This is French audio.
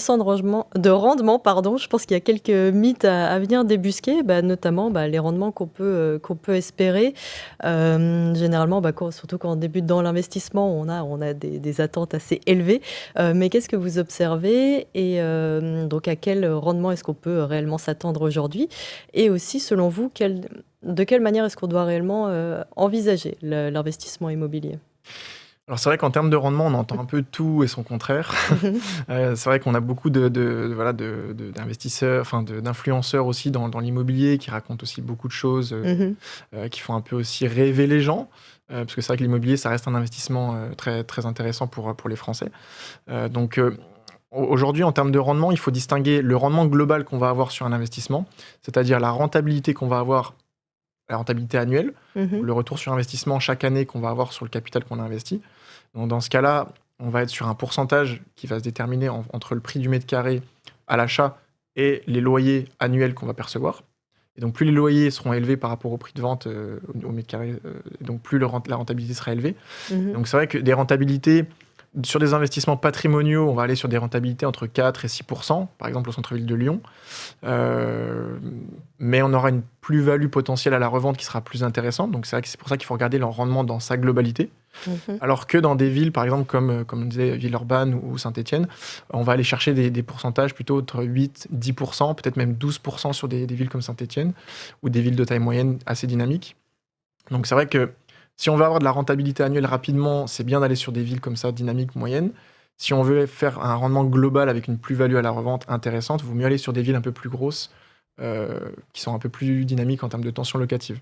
De rendement, pardon, je pense qu'il y a quelques mythes à venir débusquer, notamment les rendements qu'on peut espérer. Généralement, surtout quand on débute dans l'investissement, on a des attentes assez élevées. Mais qu'est-ce que vous observez et donc à quel rendement est-ce qu'on peut réellement s'attendre aujourd'hui? Et aussi, selon vous, de quelle manière est-ce qu'on doit réellement envisager l'investissement immobilier? Alors c'est vrai qu'en termes de rendement, on entend un peu tout et son contraire. Mhm. C'est vrai qu'on a beaucoup voilà, d'investisseurs, enfin d'influenceurs aussi dans l'immobilier qui racontent aussi beaucoup de choses, Mhm. qui font un peu aussi rêver les gens. Parce que c'est vrai que l'immobilier, ça reste un investissement très, très intéressant pour les Français. Aujourd'hui, en termes de rendement, il faut distinguer le rendement global qu'on va avoir sur un investissement, c'est-à-dire la rentabilité qu'on va avoir, la rentabilité annuelle, donc Mhm. le retour sur investissement chaque année qu'on va avoir sur le capital qu'on a investi. Donc dans ce cas-là, on va être sur un pourcentage qui va se déterminer entre le prix du mètre carré à l'achat et les loyers annuels qu'on va percevoir. Et donc plus les loyers seront élevés par rapport au prix de vente au mètre carré, donc plus la rentabilité sera élevée. Mhm. Donc c'est vrai que des rentabilités sur des investissements patrimoniaux, on va aller sur des rentabilités entre 4 et 6%, par exemple au centre-ville de Lyon. Mais on aura une plus-value potentielle à la revente qui sera plus intéressante. Donc c'est vrai que c'est pour ça qu'il faut regarder leur rendement dans sa globalité. Mhm. Alors que dans des villes, par exemple, comme on disait, Villeurbanne ou Saint-Étienne, on va aller chercher des pourcentages plutôt entre 8-10%, peut-être même 12% sur des villes comme Saint-Étienne, ou des villes de taille moyenne assez dynamiques. Donc c'est vrai que si on veut avoir de la rentabilité annuelle rapidement, c'est bien d'aller sur des villes comme ça, dynamiques, moyennes. Si on veut faire un rendement global avec une plus-value à la revente intéressante, il vaut mieux aller sur des villes un peu plus grosses, qui sont un peu plus dynamiques en termes de tension locative.